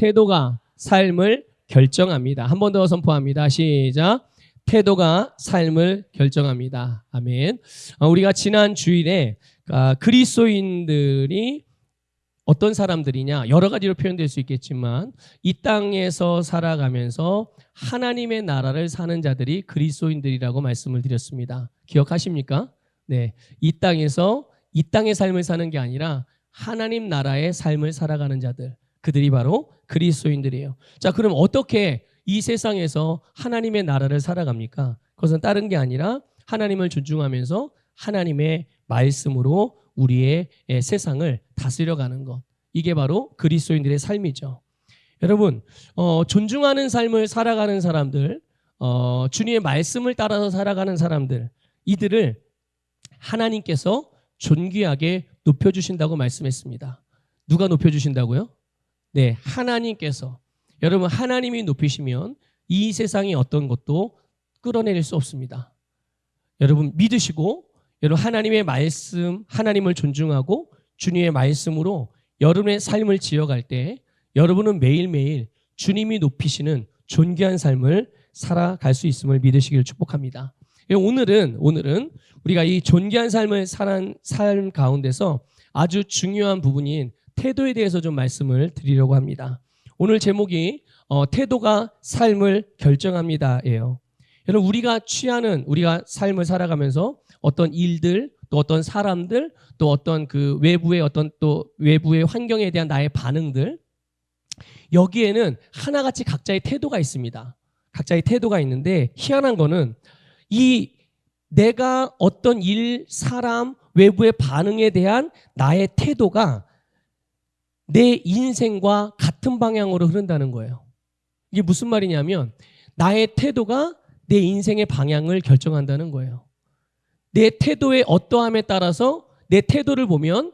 태도가 삶을 결정합니다. 한 번 더 선포합니다. 시작. 태도가 삶을 결정합니다. 아멘. 우리가 지난 주일에 그리스도인들이 어떤 사람들이냐, 여러 가지로 표현될 수 있겠지만 이 땅에서 살아가면서 하나님의 나라를 사는 자들이 그리스도인들이라고 말씀을 드렸습니다. 기억하십니까? 네, 이 땅에서 이 땅의 삶을 사는 게 아니라 하나님 나라의 삶을 살아가는 자들, 그들이 바로 그리스도인들이에요. 자, 그럼 어떻게 이 세상에서 하나님의 나라를 살아갑니까? 그것은 다른 게 아니라 하나님을 존중하면서 하나님의 말씀으로 우리의 세상을 다스려가는 것. 이게 바로 그리스도인들의 삶이죠. 여러분, 존중하는 삶을 살아가는 사람들, 주님의 말씀을 따라서 살아가는 사람들, 이들을 하나님께서 존귀하게 높여주신다고 말씀했습니다. 누가 높여주신다고요? 네, 하나님께서. 여러분, 하나님이 높이시면 이 세상의 어떤 것도 끌어내릴 수 없습니다. 여러분 믿으시고 여러분 하나님의 말씀, 하나님을 존중하고 주님의 말씀으로 여러분의 삶을 지어갈 때 여러분은 매일매일 주님이 높이시는 존귀한 삶을 살아갈 수 있음을 믿으시길 축복합니다. 오늘은 우리가 이 존귀한 삶을 사는 삶 가운데서 아주 중요한 부분인 태도에 대해서 좀 말씀을 드리려고 합니다. 오늘 제목이 태도가 삶을 결정합니다예요. 여러분 우리가 삶을 살아가면서 어떤 일들, 또 어떤 사람들, 또 어떤 그 외부의 환경에 대한 나의 반응들, 여기에는 하나같이 각자의 태도가 있습니다. 각자의 태도가 있는데 희한한 거는 내가 어떤 일, 사람, 외부의 반응에 대한 나의 태도가 내 인생과 같은 방향으로 흐른다는 거예요. 이게 무슨 말이냐면 나의 태도가 내 인생의 방향을 결정한다는 거예요. 내 태도의 어떠함에 따라서 내 태도를 보면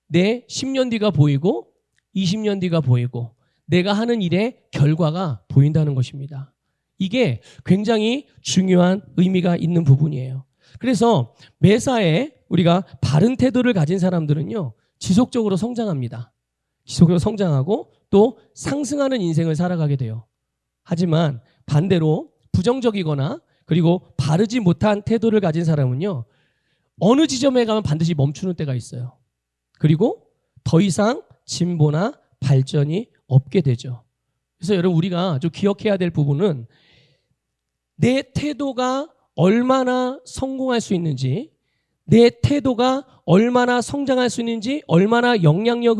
내 10년 뒤가 보이고 20년 뒤가 보이고 내가 하는 일의 결과가 보인다는 것입니다. 이게 굉장히 중요한 의미가 있는 부분이에요. 그래서 매사에 우리가 바른 태도를 가진 사람들은요, 지속적으로 성장합니다. 지속적으로 성장하고 또 상승하는 인생을 살아가게 돼요. 하지만 반대로 부정적이거나 그리고 바르지 못한 태도를 가진 사람은요, 어느 지점에 가면 반드시 멈추는 때가 있어요. 그리고 더 이상 진보나 발전이 없게 되죠. 그래서 여러분 우리가 좀 기억해야 될 부분은 내 태도가 얼마나 성공할 수 있는지, 내 태도가 얼마나 성장할 수 있는지, 얼마나 영향력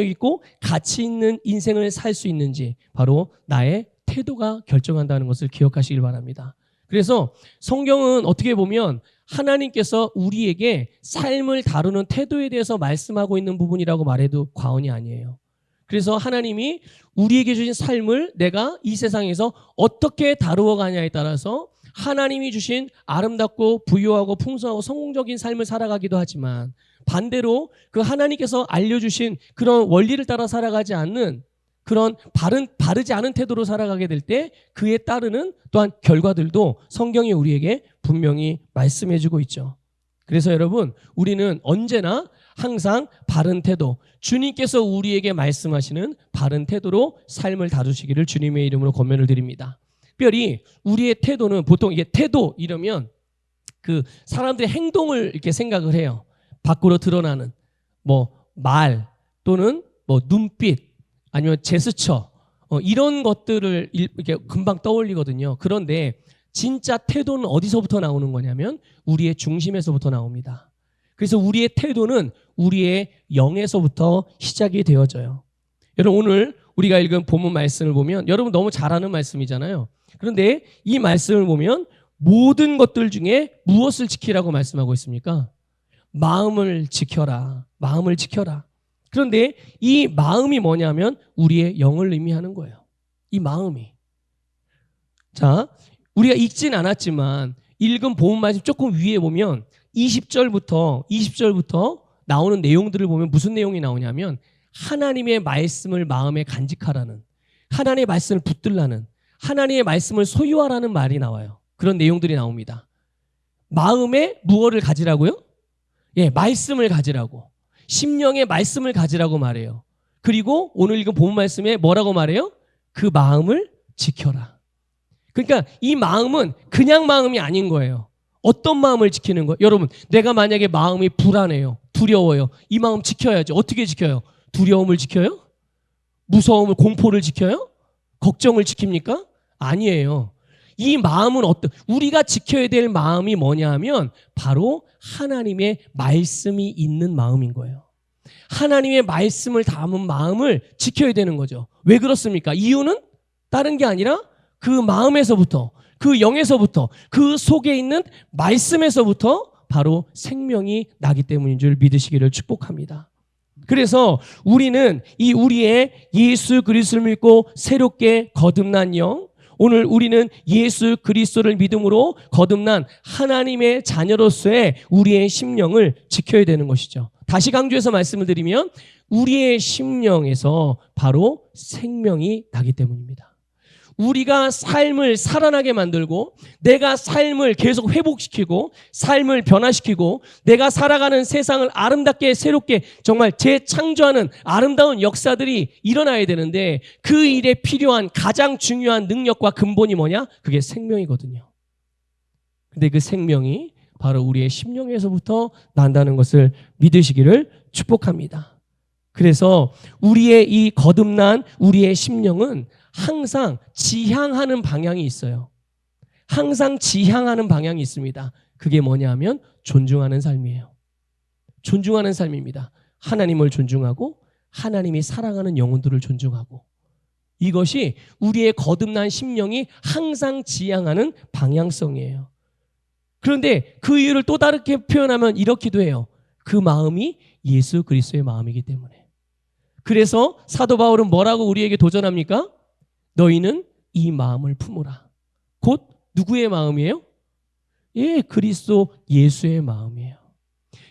있고 가치 있는 인생을 살 수 있는지 바로 나의 태도가 결정한다는 것을 기억하시길 바랍니다. 그래서 성경은 어떻게 보면 하나님께서 우리에게 삶을 다루는 태도에 대해서 말씀하고 있는 부분이라고 말해도 과언이 아니에요. 그래서 하나님이 우리에게 주신 삶을 내가 이 세상에서 어떻게 다루어 가냐에 따라서 하나님이 주신 아름답고 부유하고 풍성하고 성공적인 삶을 살아가기도 하지만 반대로 그 하나님께서 알려주신 그런 원리를 따라 살아가지 않는 그런 바르지 않은 태도로 살아가게 될 때 그에 따르는 또한 결과들도 성경이 우리에게 분명히 말씀해주고 있죠. 그래서 여러분 우리는 언제나 항상 바른 태도, 주님께서 우리에게 말씀하시는 바른 태도로 삶을 다루시기를 주님의 이름으로 권면을 드립니다. 특별히 우리의 태도는 보통 이게 태도 이러면 그 사람들의 행동을 이렇게 생각을 해요. 밖으로 드러나는 말 또는 눈빛 아니면 제스처 이런 것들을 이렇게 금방 떠올리거든요. 그런데 진짜 태도는 어디서부터 나오는 거냐면 우리의 중심에서부터 나옵니다. 그래서 우리의 태도는 우리의 영에서부터 시작이 되어져요. 여러분 오늘 우리가 읽은 본문 말씀을 보면 여러분 너무 잘 아는 말씀이잖아요. 그런데 이 말씀을 보면 모든 것들 중에 무엇을 지키라고 말씀하고 있습니까? 마음을 지켜라. 마음을 지켜라. 그런데 이 마음이 뭐냐면 우리의 영을 의미하는 거예요. 이 마음이. 자, 우리가 읽진 않았지만 읽은 본문 말씀 조금 위에 보면 20절부터 나오는 내용들을 보면 무슨 내용이 나오냐면 하나님의 말씀을 마음에 간직하라는, 하나님의 말씀을 붙들라는, 하나님의 말씀을 소유하라는 말이 나와요. 그런 내용들이 나옵니다. 마음에 무엇을 가지라고요? 예, 말씀을 가지라고. 심령의 말씀을 가지라고 말해요. 그리고 오늘 읽은 본 말씀에 뭐라고 말해요? 그 마음을 지켜라. 그러니까 이 마음은 그냥 마음이 아닌 거예요. 어떤 마음을 지키는 거예요? 여러분, 내가 만약에 마음이 불안해요, 두려워요. 이 마음 지켜야죠. 어떻게 지켜요? 두려움을 지켜요? 무서움을, 공포를 지켜요? 걱정을 지킵니까? 아니에요. 이 마음은 우리가 지켜야 될 마음이 뭐냐 하면 바로 하나님의 말씀이 있는 마음인 거예요. 하나님의 말씀을 담은 마음을 지켜야 되는 거죠. 왜 그렇습니까? 이유는 다른 게 아니라 그 마음에서부터, 그 영에서부터, 그 속에 있는 말씀에서부터 바로 생명이 나기 때문인 줄 믿으시기를 축복합니다. 그래서 우리는 이 우리의 예수 그리스도를 믿고 새롭게 거듭난 영, 오늘 우리는 예수 그리스도를 믿음으로 거듭난 하나님의 자녀로서의 우리의 심령을 지켜야 되는 것이죠. 다시 강조해서 말씀을 드리면 우리의 심령에서 바로 생명이 나기 때문입니다. 우리가 삶을 살아나게 만들고 내가 삶을 계속 회복시키고 삶을 변화시키고 내가 살아가는 세상을 아름답게 새롭게 정말 재창조하는 아름다운 역사들이 일어나야 되는데 그 일에 필요한 가장 중요한 능력과 근본이 뭐냐? 그게 생명이거든요. 근데 그 생명이 바로 우리의 심령에서부터 난다는 것을 믿으시기를 축복합니다. 그래서 우리의 이 거듭난 우리의 심령은 항상 지향하는 방향이 있어요. 항상 지향하는 방향이 있습니다. 그게 뭐냐 하면 존중하는 삶이에요. 존중하는 삶입니다. 하나님을 존중하고 하나님이 사랑하는 영혼들을 존중하고 이것이 우리의 거듭난 심령이 항상 지향하는 방향성이에요. 그런데 그 이유를 또 다르게 표현하면 이렇기도 해요. 그 마음이 예수 그리스도의 마음이기 때문에. 그래서 사도 바울은 뭐라고 우리에게 도전합니까? 너희는 이 마음을 품으라. 곧 누구의 마음이에요? 예, 그리스도 예수의 마음이에요.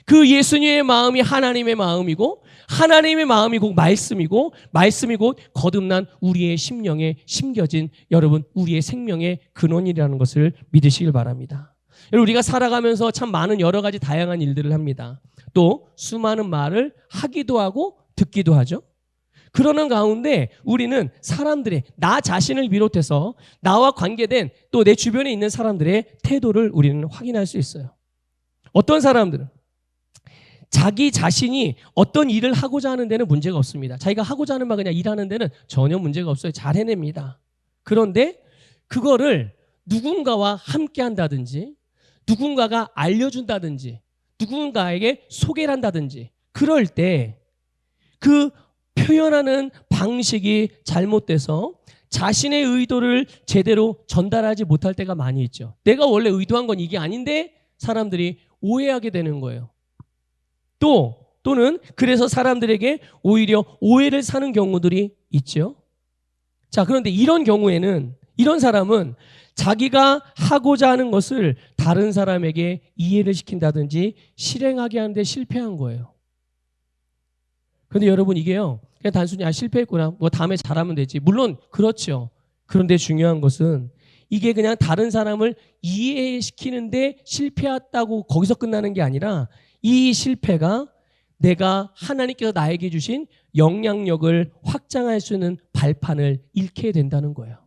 그 예수님의 마음이 하나님의 마음이고 하나님의 마음이 곧 말씀이고 말씀이 곧 거듭난 우리의 심령에 심겨진 여러분 우리의 생명의 근원이라는 것을 믿으시길 바랍니다. 여러분 우리가 살아가면서 참 많은 여러 가지 다양한 일들을 합니다. 또 수많은 말을 하기도 하고 듣기도 하죠. 그러는 가운데 우리는 사람들의 나 자신을 비롯해서 나와 관계된 또 내 주변에 있는 사람들의 태도를 우리는 확인할 수 있어요. 어떤 사람들은 자기 자신이 어떤 일을 하고자 하는 데는 문제가 없습니다. 자기가 하고자 하는 바 그냥 일하는 데는 전혀 문제가 없어요. 잘 해냅니다. 그런데 그거를 누군가와 함께 한다든지 누군가가 알려준다든지 누군가에게 소개를 한다든지 그럴 때 그 표현하는 방식이 잘못돼서 자신의 의도를 제대로 전달하지 못할 때가 많이 있죠. 내가 원래 의도한 건 이게 아닌데 사람들이 오해하게 되는 거예요. 또는 그래서 사람들에게 오히려 오해를 사는 경우들이 있죠. 자, 그런데 이런 경우에는 이런 사람은 자기가 하고자 하는 것을 다른 사람에게 이해를 시킨다든지 실행하게 하는데 실패한 거예요. 그런데 여러분 이게요. 그냥 단순히 실패했구나. 뭐 다음에 잘하면 되지. 물론 그렇죠. 그런데 중요한 것은 이게 그냥 다른 사람을 이해시키는데 실패했다고 거기서 끝나는 게 아니라 이 실패가 내가 하나님께서 나에게 주신 영향력을 확장할 수 있는 발판을 잃게 된다는 거예요.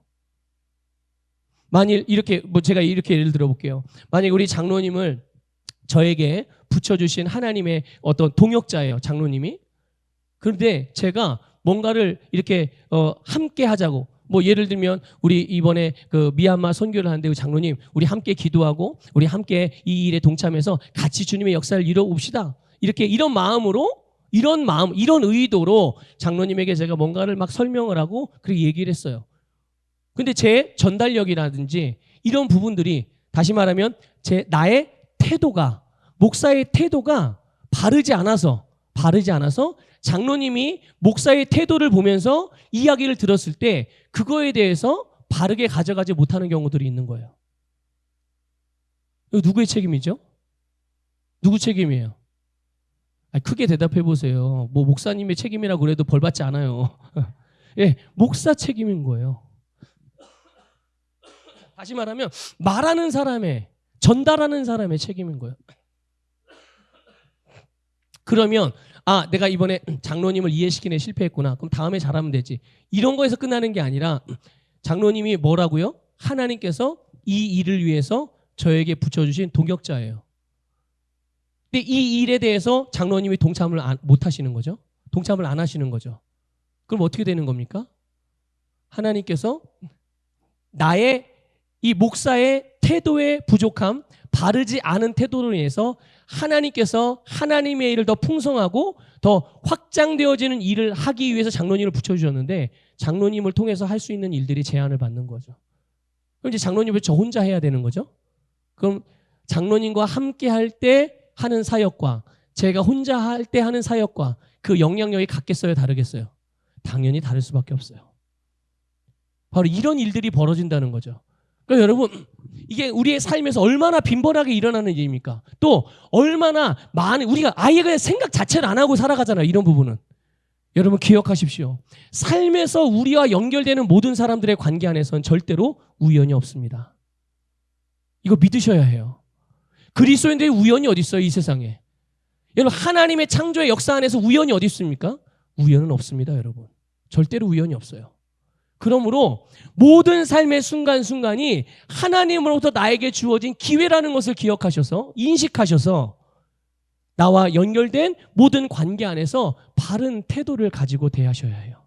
만일 이렇게 제가 이렇게 예를 들어볼게요. 만약 우리 장로님을 저에게 붙여주신 하나님의 어떤 동역자예요. 장로님이. 그런데 제가 뭔가를 이렇게 함께 하자고 예를 들면 우리 이번에 그 미얀마 선교를 하는데 장로님 우리 함께 기도하고 우리 함께 이 일에 동참해서 같이 주님의 역사를 이뤄봅시다. 이렇게 이런 마음으로 이런 의도로 장로님에게 제가 뭔가를 막 설명을 하고 그렇게 얘기를 했어요. 근데 제 전달력이라든지 이런 부분들이 다시 말하면 나의 태도가 목사의 태도가 바르지 않아서 장로님이 목사의 태도를 보면서 이야기를 들었을 때 그거에 대해서 바르게 가져가지 못하는 경우들이 있는 거예요. 이거 누구의 책임이죠? 누구 책임이에요? 크게 대답해 보세요. 목사님의 책임이라고 그래도 벌 받지 않아요. 예, 목사 책임인 거예요. 다시 말하면 말하는 사람의 전달하는 사람의 책임인 거예요. 그러면 아, 내가 이번에 장로님을 이해시키는 데 실패했구나. 그럼 다음에 잘하면 되지. 이런 거에서 끝나는 게 아니라 장로님이 뭐라고요? 하나님께서 이 일을 위해서 저에게 붙여주신 동역자예요. 근데 이 일에 대해서 장로님이 동참을 못 하시는 거죠. 동참을 안 하시는 거죠. 그럼 어떻게 되는 겁니까? 하나님께서 나의 이 목사의 태도의 부족함, 바르지 않은 태도로 인해서 하나님께서 하나님의 일을 더 풍성하고 더 확장되어지는 일을 하기 위해서 장로님을 붙여주셨는데 장로님을 통해서 할 수 있는 일들이 제한을 받는 거죠. 그럼 이제 장로님을 저 혼자 해야 되는 거죠. 그럼 장로님과 함께 할 때 하는 사역과 제가 혼자 할 때 하는 사역과 그 영향력이 같겠어요, 다르겠어요? 당연히 다를 수밖에 없어요. 바로 이런 일들이 벌어진다는 거죠. 그러니까 여러분, 이게 우리의 삶에서 얼마나 빈번하게 일어나는 일입니까? 또 얼마나 많은, 우리가 아예 그냥 생각 자체를 안 하고 살아가잖아요, 이런 부분은. 여러분 기억하십시오. 삶에서 우리와 연결되는 모든 사람들의 관계 안에서는 절대로 우연이 없습니다. 이거 믿으셔야 해요. 그리스도인들의 우연이 어디 있어요, 이 세상에? 여러분, 하나님의 창조의 역사 안에서 우연이 어디 있습니까? 우연은 없습니다, 여러분. 절대로 우연이 없어요. 그러므로 모든 삶의 순간순간이 하나님으로부터 나에게 주어진 기회라는 것을 기억하셔서, 인식하셔서 나와 연결된 모든 관계 안에서 바른 태도를 가지고 대하셔야 해요.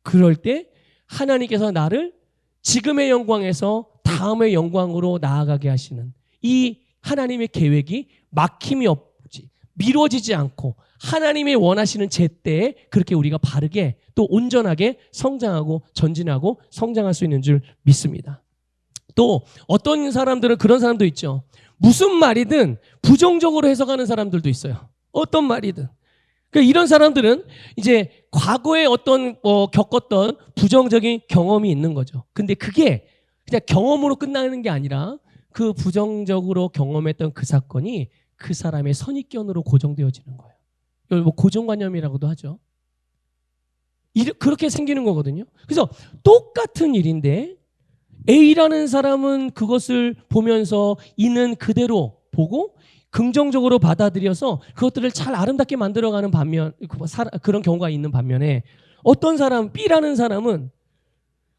그럴 때 하나님께서 나를 지금의 영광에서 다음의 영광으로 나아가게 하시는 이 하나님의 계획이 막힘이 없지, 미뤄지지 않고 하나님이 원하시는 제때에 그렇게 우리가 바르게 또 온전하게 성장하고 전진하고 성장할 수 있는 줄 믿습니다. 또 어떤 사람들은 그런 사람도 있죠. 무슨 말이든 부정적으로 해석하는 사람들도 있어요. 어떤 말이든. 그러니까 이런 사람들은 이제 과거에 어떤 겪었던 부정적인 경험이 있는 거죠. 근데 그게 그냥 경험으로 끝나는 게 아니라 그 부정적으로 경험했던 그 사건이 그 사람의 선입견으로 고정되어지는 거예요. 이걸 뭐 고정관념이라고도 하죠. 그렇게 생기는 거거든요. 그래서 똑같은 일인데 A라는 사람은 그것을 보면서 있는 그대로 보고 긍정적으로 받아들여서 그것들을 잘 아름답게 만들어가는 반면, 그런 경우가 있는 반면에 어떤 사람, B라는 사람은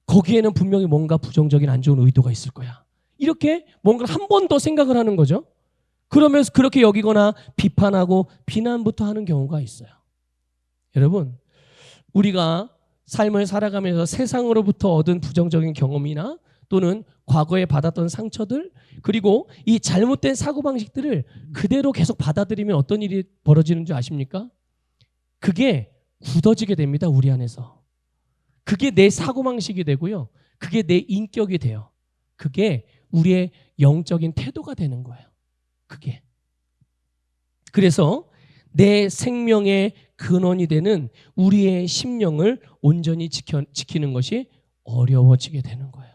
거기에는 분명히 뭔가 부정적인 안 좋은 의도가 있을 거야. 이렇게 뭔가를 한 번 더 생각을 하는 거죠. 그러면서 그렇게 여기거나 비판하고 비난부터 하는 경우가 있어요. 여러분, 우리가 삶을 살아가면서 세상으로부터 얻은 부정적인 경험이나 또는 과거에 받았던 상처들, 그리고 이 잘못된 사고방식들을 그대로 계속 받아들이면 어떤 일이 벌어지는 줄 아십니까? 그게 굳어지게 됩니다, 우리 안에서. 그게 내 사고방식이 되고요. 그게 내 인격이 돼요. 그게 우리의 영적인 태도가 되는 거예요. 그게. 그래서 내 생명의 근원이 되는 우리의 심령을 온전히 지키는 것이 어려워지게 되는 거예요.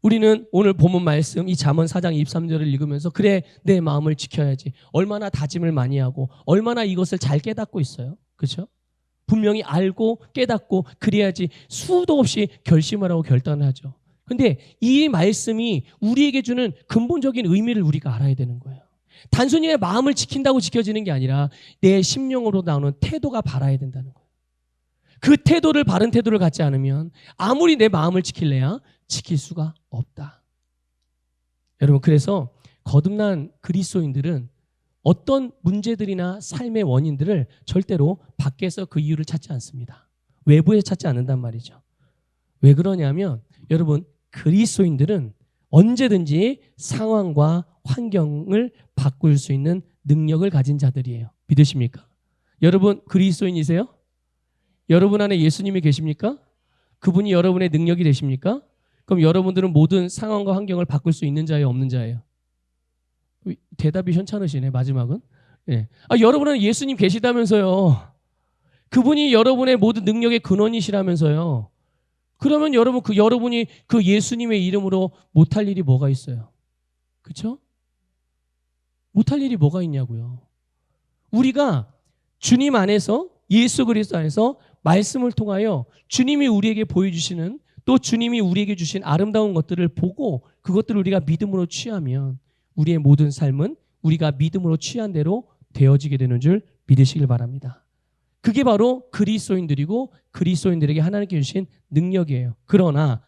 우리는 오늘 본문 말씀 이 잠언 4장 23절을 읽으면서 그래 내 마음을 지켜야지. 얼마나 다짐을 많이 하고 얼마나 이것을 잘 깨닫고 있어요. 그렇죠? 분명히 알고 깨닫고 그래야지 수도 없이 결심을 하고 결단을 하죠. 근데 이 말씀이 우리에게 주는 근본적인 의미를 우리가 알아야 되는 거예요. 단순히 내 마음을 지킨다고 지켜지는 게 아니라 내 심령으로 나오는 태도가 바라야 된다는 거예요. 그 태도를, 바른 태도를 갖지 않으면 아무리 내 마음을 지킬래야 지킬 수가 없다. 여러분, 그래서 거듭난 그리스도인들은 어떤 문제들이나 삶의 원인들을 절대로 밖에서 그 이유를 찾지 않습니다. 외부에서 찾지 않는단 말이죠. 왜 그러냐면 여러분, 그리스도인들은 언제든지 상황과 환경을 바꿀 수 있는 능력을 가진 자들이에요. 믿으십니까? 여러분 그리스도인이세요? 여러분 안에 예수님이 계십니까? 그분이 여러분의 능력이 되십니까? 그럼 여러분들은 모든 상황과 환경을 바꿀 수 있는 자예요, 없는 자예요? 대답이 현찮으시네, 마지막은. 네. 여러분은 예수님 계시다면서요. 그분이 여러분의 모든 능력의 근원이시라면서요. 그러면 여러분이 그 예수님의 이름으로 못할 일이 뭐가 있어요? 그렇죠? 못할 일이 뭐가 있냐고요. 우리가 주님 안에서, 예수 그리스도 안에서 말씀을 통하여 주님이 우리에게 보여주시는, 또 주님이 우리에게 주신 아름다운 것들을 보고 그것들을 우리가 믿음으로 취하면 우리의 모든 삶은 우리가 믿음으로 취한 대로 되어지게 되는 줄 믿으시길 바랍니다. 그게 바로 그리스도인들이고 그리스도인들에게 하나님께 주신 능력이에요. 그러나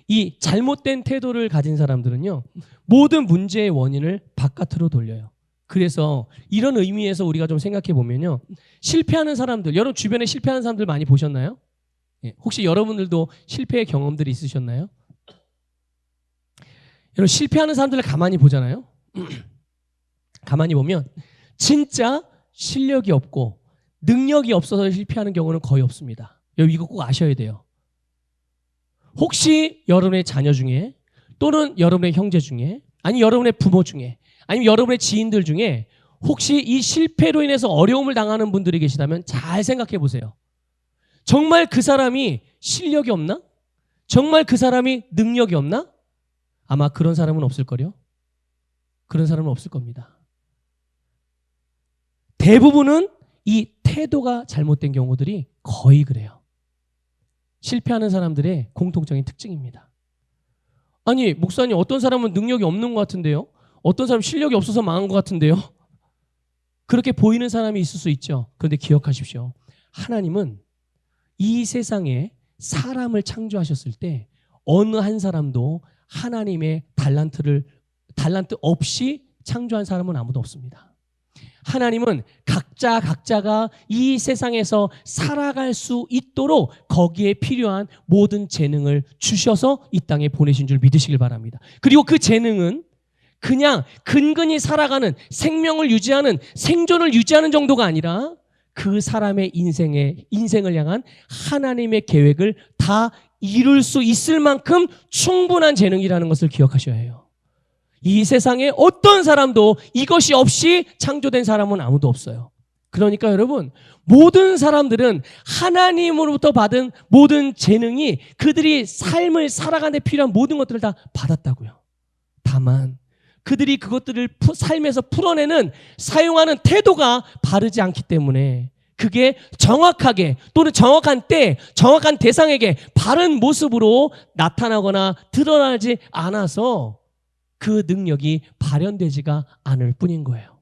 이 잘못된 태도를 가진 사람들은요, 모든 문제의 원인을 바깥으로 돌려요. 그래서 이런 의미에서 우리가 좀 생각해 보면요, 실패하는 사람들, 여러분 주변에 실패하는 사람들 많이 보셨나요? 혹시 여러분들도 실패의 경험들이 있으셨나요? 여러분 실패하는 사람들을 가만히 보잖아요. 가만히 보면 진짜 실력이 없고 능력이 없어서 실패하는 경우는 거의 없습니다. 여러분 이거 꼭 아셔야 돼요. 혹시 여러분의 자녀 중에 또는 여러분의 형제 중에 아니 여러분의 부모 중에 아니면 여러분의 지인들 중에 혹시 이 실패로 인해서 어려움을 당하는 분들이 계시다면 잘 생각해 보세요. 정말 그 사람이 실력이 없나? 정말 그 사람이 능력이 없나? 아마 그런 사람은 없을걸요? 그런 사람은 없을 겁니다. 대부분은 이 태도가 잘못된 경우들이 거의 그래요. 실패하는 사람들의 공통적인 특징입니다. 아니 목사님 어떤 사람은 능력이 없는 것 같은데요? 어떤 사람은 실력이 없어서 망한 것 같은데요? 그렇게 보이는 사람이 있을 수 있죠. 그런데 기억하십시오. 하나님은 이 세상에 사람을 창조하셨을 때 어느 한 사람도 하나님의 달란트 없이 창조한 사람은 아무도 없습니다. 하나님은 각자가 이 세상에서 살아갈 수 있도록 거기에 필요한 모든 재능을 주셔서 이 땅에 보내신 줄 믿으시길 바랍니다. 그리고 그 재능은 그냥 근근히 살아가는 생명을 유지하는 생존을 유지하는 정도가 아니라 그 사람의 인생을 향한 하나님의 계획을 다 이룰 수 있을 만큼 충분한 재능이라는 것을 기억하셔야 해요. 이 세상에 어떤 사람도 이것이 없이 창조된 사람은 아무도 없어요. 그러니까 여러분 모든 사람들은 하나님으로부터 받은 모든 재능이 그들이 삶을 살아가는 데 필요한 모든 것들을 다 받았다고요. 다만 그들이 그것들을 삶에서 풀어내는 사용하는 태도가 바르지 않기 때문에 그게 정확하게 또는 정확한 때 정확한 대상에게 바른 모습으로 나타나거나 드러나지 않아서 그 능력이 발현되지가 않을 뿐인 거예요.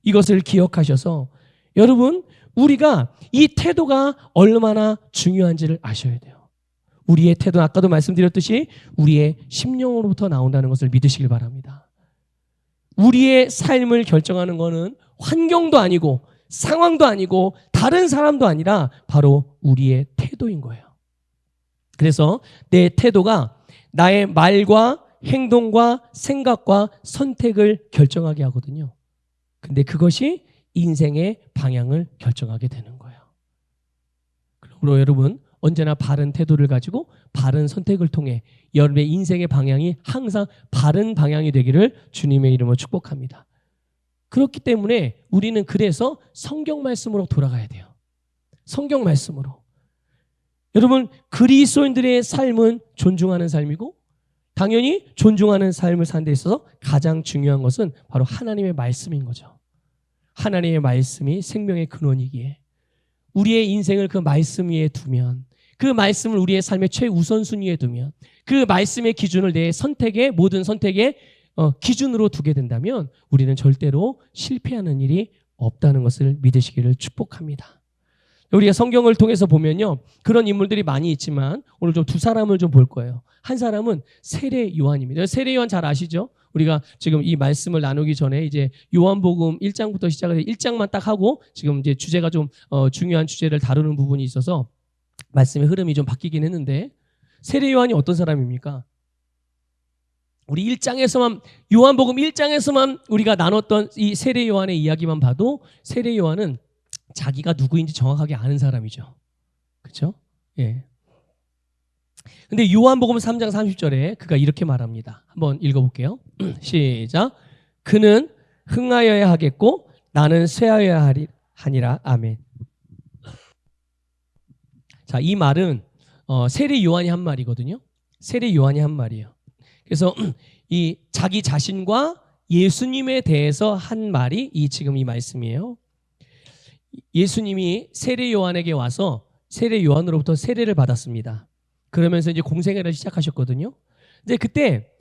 이것을 기억하셔서 여러분 우리가 이 태도가 얼마나 중요한지를 아셔야 돼요. 우리의 태도는 아까도 말씀드렸듯이 우리의 심령으로부터 나온다는 것을 믿으시길 바랍니다. 우리의 삶을 결정하는 것은 환경도 아니고 상황도 아니고 다른 사람도 아니라 바로 우리의 태도인 거예요. 그래서 내 태도가 나의 말과 행동과 생각과 선택을 결정하게 하거든요. 근데 그것이 인생의 방향을 결정하게 되는 거예요. 그러므로 여러분 언제나 바른 태도를 가지고 바른 선택을 통해 여러분의 인생의 방향이 항상 바른 방향이 되기를 주님의 이름으로 축복합니다. 그렇기 때문에 우리는 그래서 성경 말씀으로 돌아가야 돼요. 성경 말씀으로. 여러분 그리스도인들의 삶은 존중하는 삶이고 당연히 존중하는 삶을 사는 데 있어서 가장 중요한 것은 바로 하나님의 말씀인 거죠. 하나님의 말씀이 생명의 근원이기에 우리의 인생을 그 말씀 위에 두면 그 말씀을 우리의 삶의 최우선순위에 두면 그 말씀의 기준을 내 선택의 모든 선택의 기준으로 두게 된다면 우리는 절대로 실패하는 일이 없다는 것을 믿으시기를 축복합니다. 우리가 성경을 통해서 보면요 그런 인물들이 많이 있지만 오늘 좀 두 사람을 좀 볼 거예요. 한 사람은 세례 요한입니다. 세례 요한 잘 아시죠? 우리가 지금 이 말씀을 나누기 전에 이제 요한복음 1장부터 시작해서 1장만 딱 하고 지금 이제 주제가 좀 중요한 주제를 다루는 부분이 있어서 말씀의 흐름이 좀 바뀌긴 했는데 세례 요한이 어떤 사람입니까? 우리 1장에서만 요한복음 1장에서만 우리가 나눴던 이 세례 요한의 이야기만 봐도 세례 요한은 자기가 누구인지 정확하게 아는 사람이죠. 그렇죠? 예. 근데 요한복음 3장 30절에 그가 이렇게 말합니다. 한번 읽어볼게요. 시작. 그는 흥하여야 하겠고 나는 쇠하여야 하니라. 아멘. 자, 이 말은 세례 요한이 한 말이거든요. 세례 요한이 한 말이에요. 그래서 이 자기 자신과 예수님에 대해서 한 말이 지금 이 말씀이에요. 예수님이 세례 요한에게 와서 세례 요한으로부터 세례를 받았습니다. 그러면서 이제 공생애를 시작하셨거든요. 근데 그때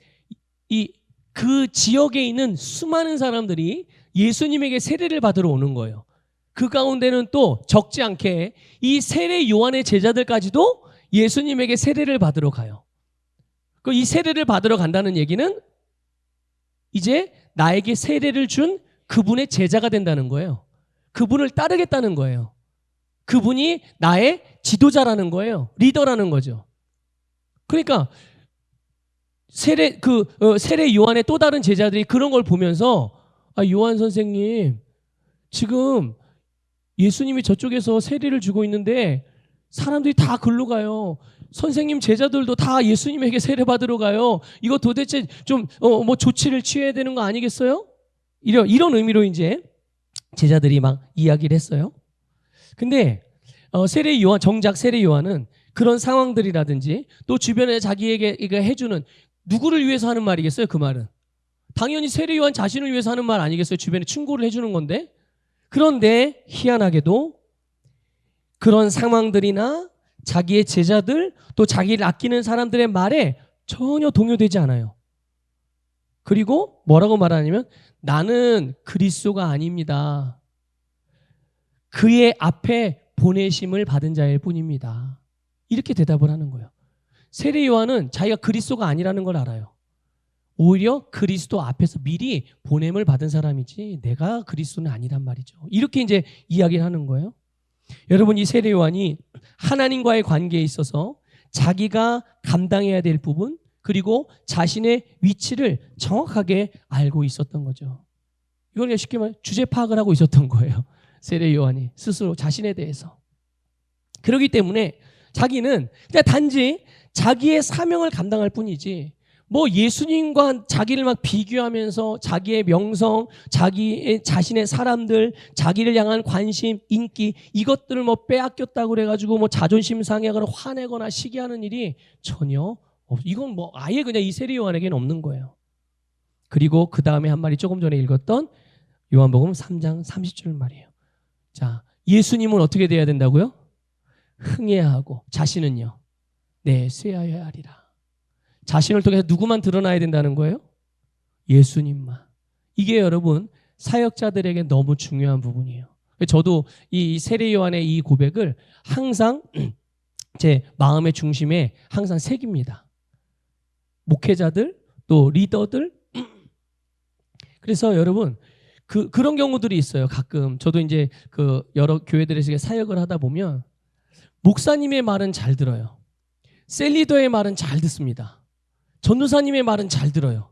그 지역에 있는 수많은 사람들이 예수님에게 세례를 받으러 오는 거예요. 그 가운데는 또 적지 않게 이 세례 요한의 제자들까지도 예수님에게 세례를 받으러 가요. 이 세례를 받으러 간다는 얘기는 이제 나에게 세례를 준 그분의 제자가 된다는 거예요. 그분을 따르겠다는 거예요. 그분이 나의 지도자라는 거예요. 리더라는 거죠. 그러니까 세례 요한의 또 다른 제자들이 그런 걸 보면서 요한 선생님, 지금 예수님이 저쪽에서 세례를 주고 있는데 사람들이 다 글로 가요. 선생님 제자들도 다 예수님에게 세례 받으러 가요. 이거 도대체 좀 뭐 조치를 취해야 되는 거 아니겠어요? 이런 의미로 이제 제자들이 막 이야기를 했어요. 근데 세례 요한, 정작 세례 요한은 그런 상황들이라든지 또 주변에 자기에게 해주는, 누구를 위해서 하는 말이겠어요? 그 말은 당연히 세례 요한 자신을 위해서 하는 말 아니겠어요? 주변에 충고를 해주는 건데. 그런데 희한하게도 그런 상황들이나 자기의 제자들, 또 자기를 아끼는 사람들의 말에 전혀 동요되지 않아요. 그리고 뭐라고 말하냐면, 나는 그리스도가 아닙니다. 그의 앞에 보내심을 받은 자일 뿐입니다. 이렇게 대답을 하는 거예요. 세례 요한은 자기가 그리스도가 아니라는 걸 알아요. 오히려 그리스도 앞에서 미리 보냄을 받은 사람이지 내가 그리스도는 아니란 말이죠. 이렇게 이제 이야기를 하는 거예요. 여러분, 이 세례 요한이 하나님과의 관계에 있어서 자기가 감당해야 될 부분, 그리고 자신의 위치를 정확하게 알고 있었던 거죠. 이걸 쉽게 말해 주제 파악을 하고 있었던 거예요. 세례 요한이 스스로 자신에 대해서. 그렇기 때문에 자기는 그냥 단지 자기의 사명을 감당할 뿐이지, 뭐 예수님과 자기를 막 비교하면서 자기의 명성, 자신의 사람들, 자기를 향한 관심, 인기, 이것들을 뭐 빼앗겼다고 그래가지고 뭐 자존심 상해하거나 화내거나 시기하는 일이 전혀 없어요. 이건 뭐 아예 그냥 이 세례 요한에게는 없는 거예요. 그리고 그 다음에 한 말이 조금 전에 읽었던 요한복음 3장 30절 말이에요. 자, 예수님은 어떻게 돼야 된다고요? 흥해야 하고 자신은요, 네, 쇠하여야 하리라. 자신을 통해서 누구만 드러나야 된다는 거예요? 예수님만. 이게 여러분 사역자들에게 너무 중요한 부분이에요. 저도 이 세례 요한의 이 고백을 항상 제 마음의 중심에 항상 새깁니다. 목회자들, 또 리더들. 그래서 여러분 그런 경우들이 있어요. 가끔 저도 이제 여러 교회들에서 사역을 하다 보면 목사님의 말은 잘 들어요. 셀리더의 말은 잘 듣습니다. 전도사님의 말은 잘 들어요.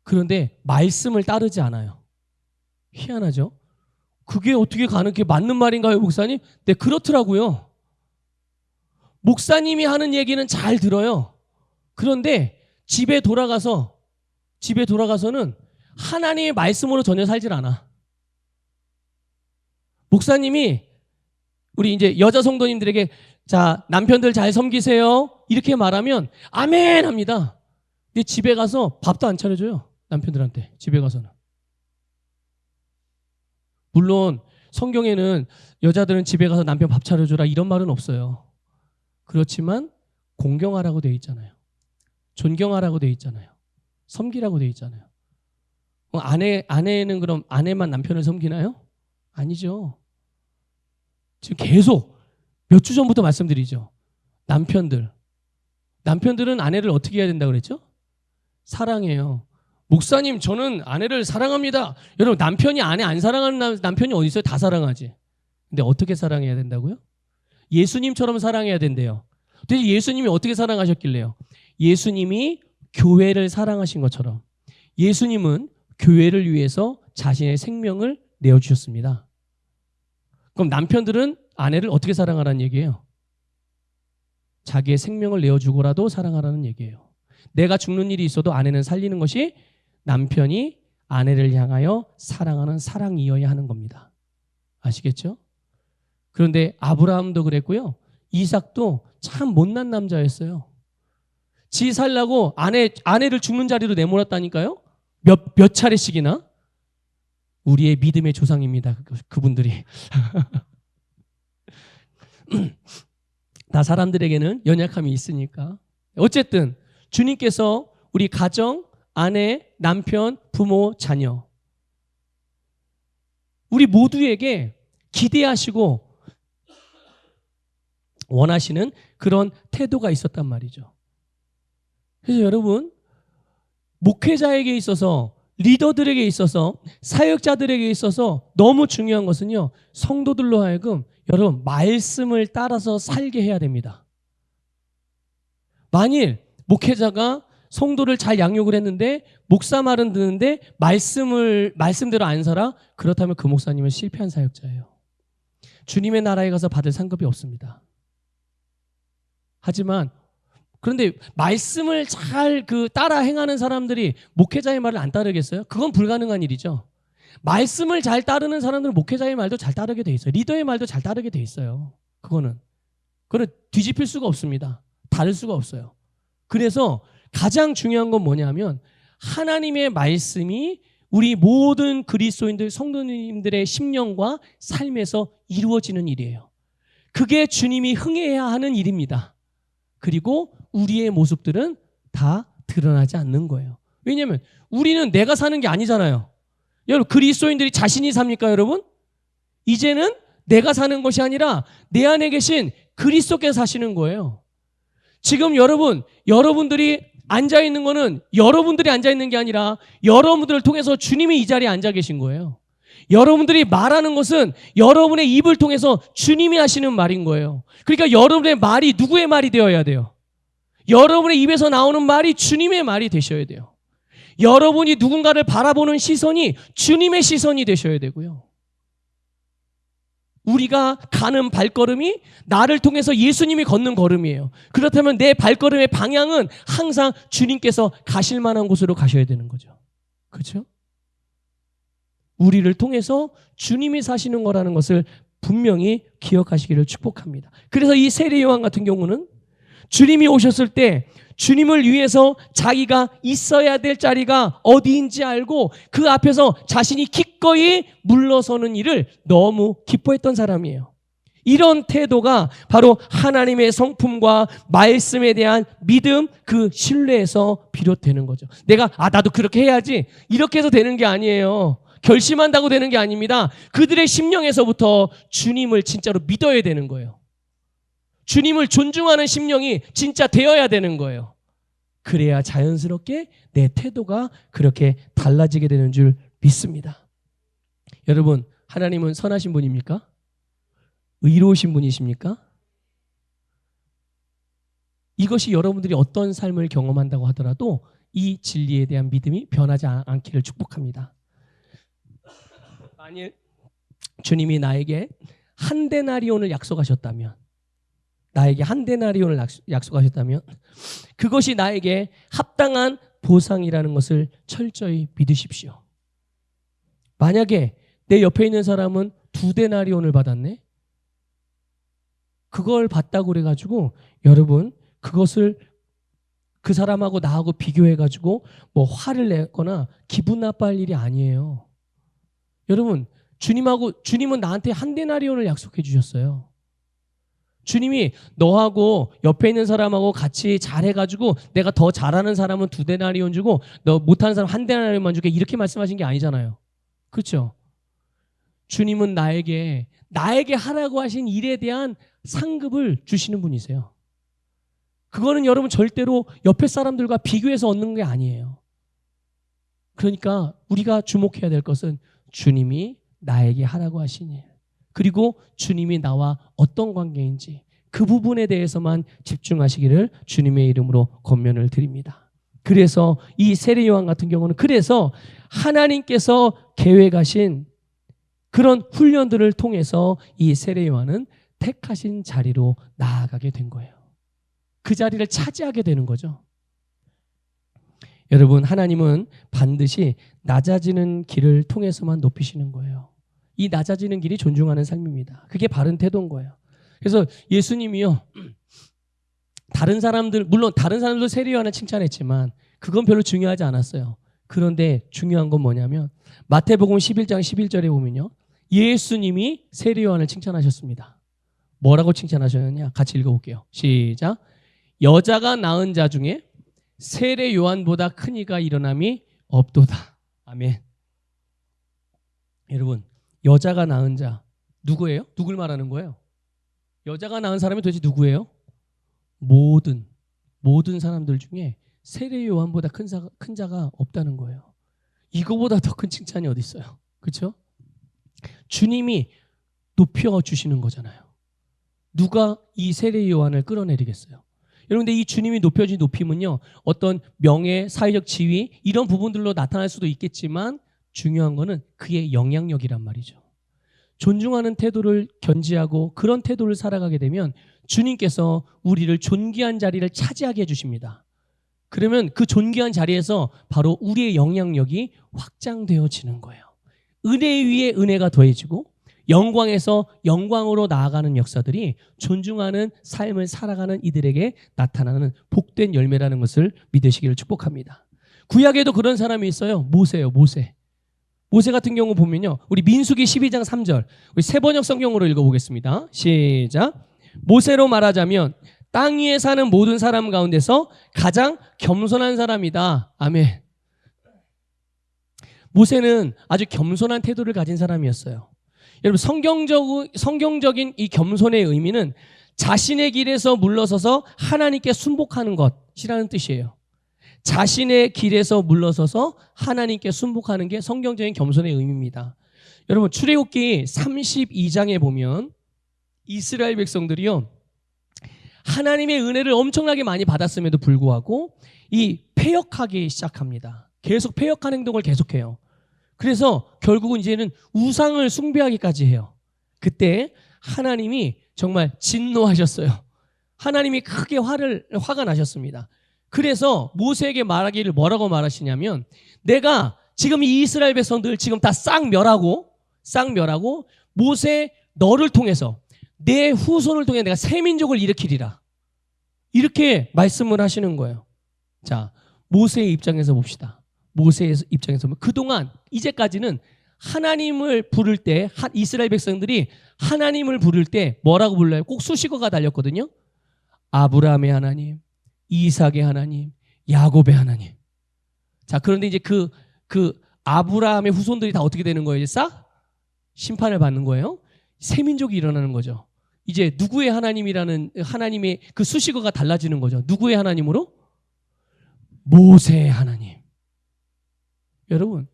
그런데 말씀을 따르지 않아요. 희한하죠? 그게 어떻게 가능해? 맞는 말인가요, 목사님? 네, 그렇더라고요. 목사님이 하는 얘기는 잘 들어요. 그런데 집에 돌아가서는 하나님의 말씀으로 전혀 살질 않아. 목사님이 우리 이제 여자 성도님들에게, 자, 남편들 잘 섬기세요, 이렇게 말하면 아멘 합니다. 근데 집에 가서 밥도 안 차려줘요. 남편들한테. 집에 가서는. 물론 성경에는 여자들은 집에 가서 남편 밥 차려줘라 이런 말은 없어요. 그렇지만 공경하라고 되어 있잖아요. 존경하라고 되어 있잖아요. 섬기라고 되어 있잖아요. 아내는 그럼 아내만 남편을 섬기나요? 아니죠. 지금 계속 몇 주 전부터 말씀드리죠. 남편들은 아내를 어떻게 해야 된다고 그랬죠? 사랑해요. 목사님, 저는 아내를 사랑합니다. 여러분, 남편이 아내 안 사랑하는 남편이 어디 있어요? 다 사랑하지. 근데 어떻게 사랑해야 된다고요? 예수님처럼 사랑해야 된대요. 근데 예수님이 어떻게 사랑하셨길래요? 예수님이 교회를 사랑하신 것처럼 예수님은 교회를 위해서 자신의 생명을 내어주셨습니다. 그럼 남편들은 아내를 어떻게 사랑하라는 얘기예요? 자기의 생명을 내어주고라도 사랑하라는 얘기예요. 내가 죽는 일이 있어도 아내는 살리는 것이 남편이 아내를 향하여 사랑하는 사랑이어야 하는 겁니다. 아시겠죠? 그런데 아브라함도 그랬고요. 이삭도 참 못난 남자였어요. 지 살라고 아내를 죽는 자리로 내몰았다니까요. 몇 차례씩이나. 우리의 믿음의 조상입니다. 그분들이. 다 사람들에게는 연약함이 있으니까. 어쨌든 주님께서 우리 가정, 아내, 남편, 부모, 자녀, 우리 모두에게 기대하시고 원하시는 그런 태도가 있었단 말이죠. 그래서 여러분, 목회자에게 있어서, 리더들에게 있어서, 사역자들에게 있어서 너무 중요한 것은요, 성도들로 하여금 여러분 말씀을 따라서 살게 해야 됩니다. 만일 목회자가 성도를 잘 양육을 했는데 목사 말은 듣는데 말씀대로 안 살아? 그렇다면 그 목사님은 실패한 사역자예요. 주님의 나라에 가서 받을 상급이 없습니다. 하지만 그런데 말씀을 잘 따라 행하는 사람들이 목회자의 말을 안 따르겠어요? 그건 불가능한 일이죠. 말씀을 잘 따르는 사람들은 목회자의 말도 잘 따르게 돼 있어요. 리더의 말도 잘 따르게 돼 있어요. 그거는 뒤집힐 수가 없습니다. 다를 수가 없어요. 그래서 가장 중요한 건 뭐냐면 하나님의 말씀이 우리 모든 그리스도인들, 성도님들의 심령과 삶에서 이루어지는 일이에요. 그게 주님이 흥해야 하는 일입니다. 그리고 우리의 모습들은 다 드러나지 않는 거예요. 왜냐하면 우리는 내가 사는 게 아니잖아요. 여러분, 그리스도인들이 자신이 삽니까, 여러분? 이제는 내가 사는 것이 아니라 내 안에 계신 그리스도께서 사시는 거예요. 지금 여러분들이 앉아있는 거는 여러분들이 앉아있는 게 아니라 여러분들을 통해서 주님이 이 자리에 앉아 계신 거예요. 여러분들이 말하는 것은 여러분의 입을 통해서 주님이 하시는 말인 거예요. 그러니까 여러분의 말이 누구의 말이 되어야 돼요? 여러분의 입에서 나오는 말이 주님의 말이 되셔야 돼요. 여러분이 누군가를 바라보는 시선이 주님의 시선이 되셔야 되고요. 우리가 가는 발걸음이 나를 통해서 예수님이 걷는 걸음이에요. 그렇다면 내 발걸음의 방향은 항상 주님께서 가실 만한 곳으로 가셔야 되는 거죠. 그렇죠? 우리를 통해서 주님이 사시는 거라는 것을 분명히 기억하시기를 축복합니다. 그래서 이 세례요한 같은 경우는 주님이 오셨을 때 주님을 위해서 자기가 있어야 될 자리가 어디인지 알고 그 앞에서 자신이 기꺼이 물러서는 일을 너무 기뻐했던 사람이에요. 이런 태도가 바로 하나님의 성품과 말씀에 대한 믿음, 그 신뢰에서 비롯되는 거죠. 내가 나도 그렇게 해야지 이렇게 해서 되는 게 아니에요. 결심한다고 되는 게 아닙니다. 그들의 심령에서부터 주님을 진짜로 믿어야 되는 거예요. 주님을 존중하는 심령이 진짜 되어야 되는 거예요. 그래야 자연스럽게 내 태도가 그렇게 달라지게 되는 줄 믿습니다. 여러분, 하나님은 선하신 분입니까? 의로우신 분이십니까? 이것이 여러분들이 어떤 삶을 경험한다고 하더라도 이 진리에 대한 믿음이 변하지 않기를 축복합니다. 만일 주님이 나에게 한 데나리온을 약속하셨다면, 나에게 한 데나리온을 약속하셨다면 그것이 나에게 합당한 보상이라는 것을 철저히 믿으십시오. 만약에 내 옆에 있는 사람은 2데나리온을 받았네? 그걸 받다고 그래가지고 여러분, 그것을 그 사람하고 나하고 비교해가지고 뭐 화를 내거나 기분 나빠할 일이 아니에요. 여러분, 주님은 나한테 한 데나리온을 약속해 주셨어요. 주님이 너하고 옆에 있는 사람하고 같이 잘해가지고 내가 더 잘하는 사람은 2데나리온 주고 너 못하는 사람 1데나리온만 줄게, 이렇게 말씀하신 게 아니잖아요. 그렇죠? 주님은 나에게 하라고 하신 일에 대한 상급을 주시는 분이세요. 그거는 여러분 절대로 옆에 사람들과 비교해서 얻는 게 아니에요. 그러니까 우리가 주목해야 될 것은 주님이 나에게 하라고 하신 일, 그리고 주님이 나와 어떤 관계인지 그 부분에 대해서만 집중하시기를 주님의 이름으로 권면을 드립니다. 그래서 이 세례 요한 같은 경우는 그래서 하나님께서 계획하신 그런 훈련들을 통해서 이 세례 요한은 택하신 자리로 나아가게 된 거예요. 그 자리를 차지하게 되는 거죠. 여러분, 하나님은 반드시 낮아지는 길을 통해서만 높이시는 거예요. 이 낮아지는 길이 존중하는 삶입니다. 그게 바른 태도인 거예요. 그래서 예수님이요, 물론 다른 사람들도 세례 요한을 칭찬했지만 그건 별로 중요하지 않았어요. 그런데 중요한 건 뭐냐면 마태복음 11장 11절에 보면요, 예수님이 세례 요한을 칭찬하셨습니다. 뭐라고 칭찬하셨느냐? 같이 읽어볼게요. 시작. 여자가 낳은 자 중에 세례 요한보다 큰 이가 일어남이 없도다. 아멘. 여러분, 여자가 낳은 자 누구예요? 누굴 말하는 거예요? 여자가 낳은 사람이 도대체 누구예요? 모든 사람들 중에 세례 요한보다 큰 자가 없다는 거예요. 이거보다 더 큰 칭찬이 어디 있어요? 그렇죠? 주님이 높여주시는 거잖아요. 누가 이 세례 요한을 끌어내리겠어요? 여러분, 근데 이 주님이 높여진 높임은요, 어떤 명예, 사회적 지위 이런 부분들로 나타날 수도 있겠지만 중요한 거는 그의 영향력이란 말이죠. 존중하는 태도를 견지하고 그런 태도를 살아가게 되면 주님께서 우리를 존귀한 자리를 차지하게 해주십니다. 그러면 그 존귀한 자리에서 바로 우리의 영향력이 확장되어지는 거예요. 은혜 위에 은혜가 더해지고 영광에서 영광으로 나아가는 역사들이 존중하는 삶을 살아가는 이들에게 나타나는 복된 열매라는 것을 믿으시기를 축복합니다. 구약에도 그런 사람이 있어요. 모세예요. 모세 같은 경우 보면요, 우리 민수기 12장 3절 우리 새번역 성경으로 읽어보겠습니다. 시작. 모세로 말하자면 땅 위에 사는 모든 사람 가운데서 가장 겸손한 사람이다. 아멘. 모세는 아주 겸손한 태도를 가진 사람이었어요. 여러분, 성경적인 이 겸손의 의미는 자신의 길에서 물러서서 하나님께 순복하는 것이라는 뜻이에요. 자신의 길에서 물러서서 하나님께 순복하는 게 성경적인 겸손의 의미입니다. 여러분, 출애굽기 32장에 보면 이스라엘 백성들이요, 하나님의 은혜를 엄청나게 많이 받았음에도 불구하고 이 패역하기 시작합니다. 계속 패역한 행동을 계속해요. 그래서 결국은 이제는 우상을 숭배하기까지 해요. 그때 하나님이 정말 진노하셨어요. 하나님이 크게 화가 나셨습니다. 그래서 모세에게 말하기를 뭐라고 말하시냐면, 내가 지금 이 이스라엘 백성들 지금 다 싹 멸하고 모세 너를 통해서 내 후손을 통해 내가 새 민족을 일으키리라. 이렇게 말씀을 하시는 거예요. 자, 모세의 입장에서 봅시다. 모세의 입장에서 보면 그동안 이제까지는 하나님을 부를 때 이스라엘 백성들이 하나님을 부를 때 뭐라고 불러요? 꼭 수식어가 달렸거든요. 아브라함의 하나님, 이삭의 하나님, 야곱의 하나님. 자, 그런데 이제 그 아브라함의 후손들이 다 어떻게 되는 거예요? 이제 싹 심판을 받는 거예요. 새 민족이 일어나는 거죠. 이제 누구의 하나님이라는 하나님의 그 수식어가 달라지는 거죠. 누구의 하나님으로? 모세의 하나님. 여러분,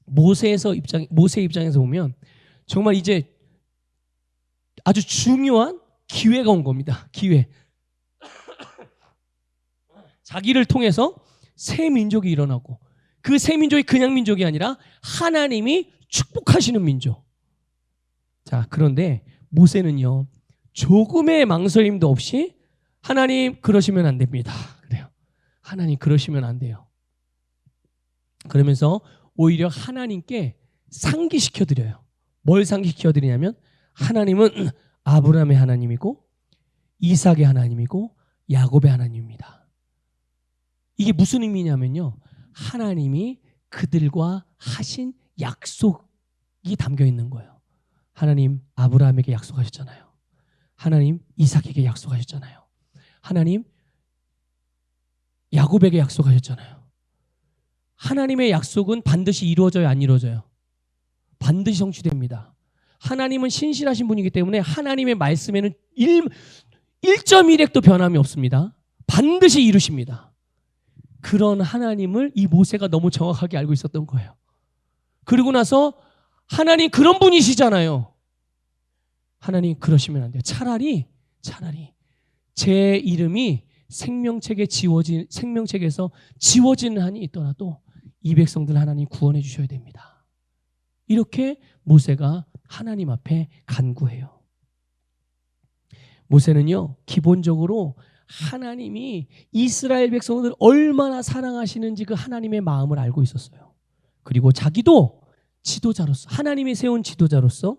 모세의 입장에서 보면 정말 이제 아주 중요한 기회가 온 겁니다. 기회. 자기를 통해서 새 민족이 일어나고, 그 새 민족이 그냥 민족이 아니라 하나님이 축복하시는 민족. 자, 그런데 모세는요, 조금의 망설임도 없이 하나님 그러시면 안 됩니다. 그래요. 하나님 그러시면 안 돼요. 그러면서 오히려 하나님께 상기시켜 드려요. 뭘 상기시켜 드리냐면, 하나님은 아브라함의 하나님이고 이삭의 하나님이고 야곱의 하나님입니다. 이게 무슨 의미냐면요, 하나님이 그들과 하신 약속이 담겨 있는 거예요. 하나님 아브라함에게 약속하셨잖아요. 하나님 이삭에게 약속하셨잖아요. 하나님 야곱에게 약속하셨잖아요. 하나님의 약속은 반드시 이루어져요, 안 이루어져요? 반드시 성취됩니다. 하나님은 신실하신 분이기 때문에 하나님의 말씀에는 1.1핵도 변함이 없습니다. 반드시 이루십니다. 그런 하나님을 이 모세가 너무 정확하게 알고 있었던 거예요. 그리고 나서 하나님 그런 분이시잖아요. 하나님 그러시면 안 돼요. 차라리 제 이름이 생명책에서 지워지는 한이 있더라도 이 백성들 하나님 구원해 주셔야 됩니다. 이렇게 모세가 하나님 앞에 간구해요. 모세는요, 기본적으로 하나님이 이스라엘 백성을 얼마나 사랑하시는지 그 하나님의 마음을 알고 있었어요. 그리고 자기도 지도자로서, 하나님이 세운 지도자로서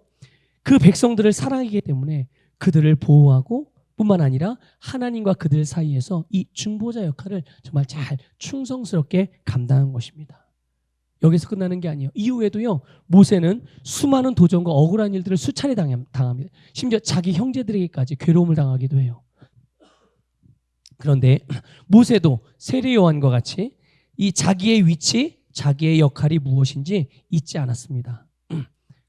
그 백성들을 사랑하기 때문에 그들을 보호하고 뿐만 아니라 하나님과 그들 사이에서 이 중보자 역할을 정말 잘 충성스럽게 감당한 것입니다. 여기서 끝나는 게 아니에요. 이후에도요, 모세는 수많은 도전과 억울한 일들을 수차례 당합니다. 심지어 자기 형제들에게까지 괴로움을 당하기도 해요. 그런데 모세도 세례 요한과 같이 이 자기의 위치, 자기의 역할이 무엇인지 잊지 않았습니다.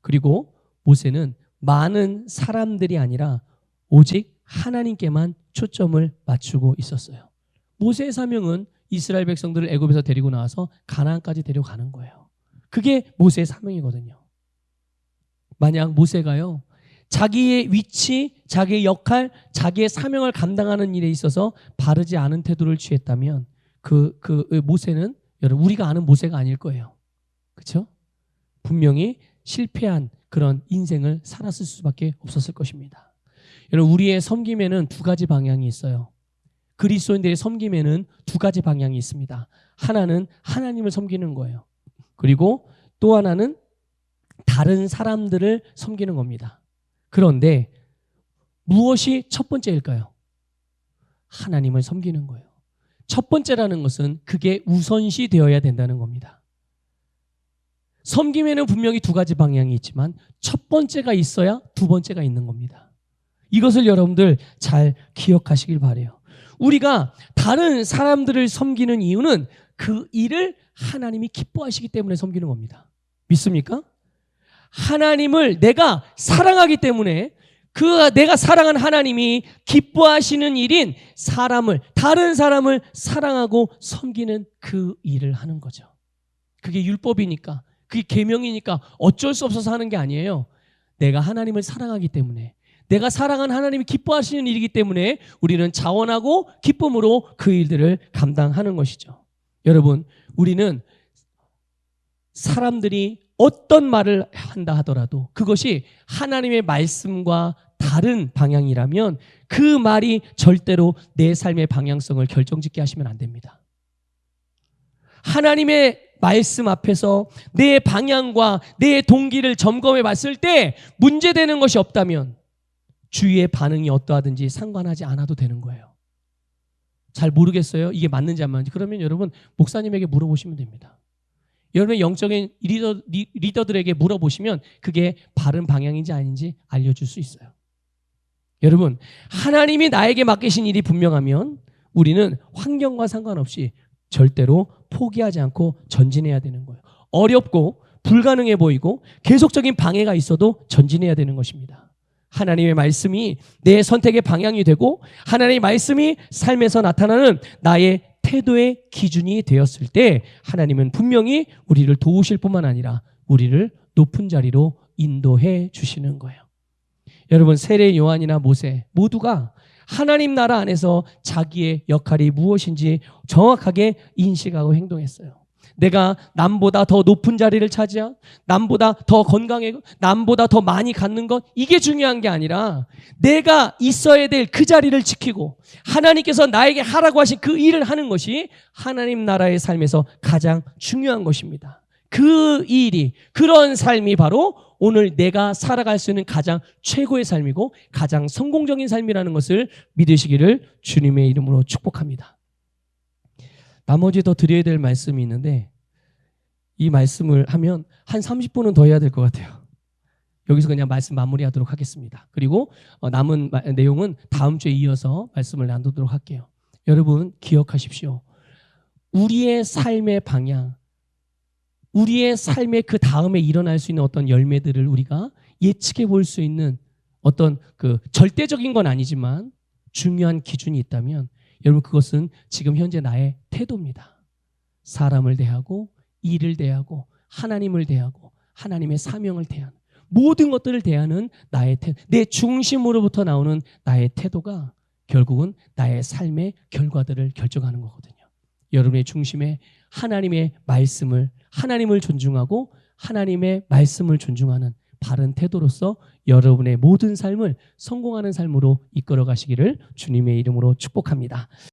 그리고 모세는 많은 사람들이 아니라 오직 하나님께만 초점을 맞추고 있었어요. 모세의 사명은 이스라엘 백성들을 애굽에서 데리고 나와서 가나안까지 데려가는 거예요. 그게 모세의 사명이거든요. 만약 모세가요, 자기의 위치, 자기의 역할, 자기의 사명을 감당하는 일에 있어서 바르지 않은 태도를 취했다면 그 모세는 여러분 우리가 아는 모세가 아닐 거예요. 그렇죠? 분명히 실패한 그런 인생을 살았을 수밖에 없었을 것입니다. 여러분 우리의 섬김에는 두 가지 방향이 있어요. 그리스도인들의 섬김에는 두 가지 방향이 있습니다. 하나는 하나님을 섬기는 거예요. 그리고 또 하나는 다른 사람들을 섬기는 겁니다. 그런데 무엇이 첫 번째일까요? 하나님을 섬기는 거예요. 첫 번째라는 것은 그게 우선시 되어야 된다는 겁니다. 섬김에는 분명히 두 가지 방향이 있지만 첫 번째가 있어야 두 번째가 있는 겁니다. 이것을 여러분들 잘 기억하시길 바라요. 우리가 다른 사람들을 섬기는 이유는 그 일을 하나님이 기뻐하시기 때문에 섬기는 겁니다. 믿습니까? 하나님을 내가 사랑하기 때문에 내가 사랑한 하나님이 기뻐하시는 일인 다른 사람을 사랑하고 섬기는 그 일을 하는 거죠. 그게 율법이니까, 그게 계명이니까 어쩔 수 없어서 하는 게 아니에요. 내가 하나님을 사랑하기 때문에, 내가 사랑한 하나님이 기뻐하시는 일이기 때문에 우리는 자원하고 기쁨으로 그 일들을 감당하는 것이죠. 여러분, 우리는 사람들이 어떤 말을 한다 하더라도 그것이 하나님의 말씀과 다른 방향이라면 그 말이 절대로 내 삶의 방향성을 결정짓게 하시면 안 됩니다. 하나님의 말씀 앞에서 내 방향과 내 동기를 점검해 봤을 때 문제되는 것이 없다면 주위의 반응이 어떠하든지 상관하지 않아도 되는 거예요. 잘 모르겠어요? 이게 맞는지 안 맞는지. 그러면 여러분 목사님에게 물어보시면 됩니다. 여러분의 영적인 리더들에게 물어보시면 그게 바른 방향인지 아닌지 알려줄 수 있어요. 여러분, 하나님이 나에게 맡기신 일이 분명하면 우리는 환경과 상관없이 절대로 포기하지 않고 전진해야 되는 거예요. 어렵고 불가능해 보이고 계속적인 방해가 있어도 전진해야 되는 것입니다. 하나님의 말씀이 내 선택의 방향이 되고 하나님의 말씀이 삶에서 나타나는 나의 태도의 기준이 되었을 때 하나님은 분명히 우리를 도우실 뿐만 아니라 우리를 높은 자리로 인도해 주시는 거예요. 여러분, 세례 요한이나 모세 모두가 하나님 나라 안에서 자기의 역할이 무엇인지 정확하게 인식하고 행동했어요. 내가 남보다 더 높은 자리를 차지한, 남보다 더 건강하고, 남보다 더 많이 갖는 것, 이게 중요한 게 아니라 내가 있어야 될 그 자리를 지키고 하나님께서 나에게 하라고 하신 그 일을 하는 것이 하나님 나라의 삶에서 가장 중요한 것입니다. 그 일이, 그런 삶이 바로 오늘 내가 살아갈 수 있는 가장 최고의 삶이고 가장 성공적인 삶이라는 것을 믿으시기를 주님의 이름으로 축복합니다. 나머지 더 드려야 될 말씀이 있는데 이 말씀을 하면 한 30분은 더 해야 될 것 같아요. 여기서 그냥 말씀 마무리하도록 하겠습니다. 그리고 남은 내용은 다음 주에 이어서 말씀을 나누도록 할게요. 여러분 기억하십시오. 우리의 삶의 방향, 우리의 삶의 그 다음에 일어날 수 있는 어떤 열매들을 우리가 예측해 볼 수 있는 어떤 그 절대적인 건 아니지만 중요한 기준이 있다면 여러분 그것은 지금 현재 나의 태도입니다. 사람을 대하고 일을 대하고 하나님을 대하고 하나님의 사명을 대하는 모든 것들을 대하는 나의 태도, 내 중심으로부터 나오는 나의 태도가 결국은 나의 삶의 결과들을 결정하는 거거든요. 여러분의 중심에 하나님을 존중하고 하나님의 말씀을 존중하는 바른 태도로서 여러분의 모든 삶을 성공하는 삶으로 이끌어 가시기를 주님의 이름으로 축복합니다.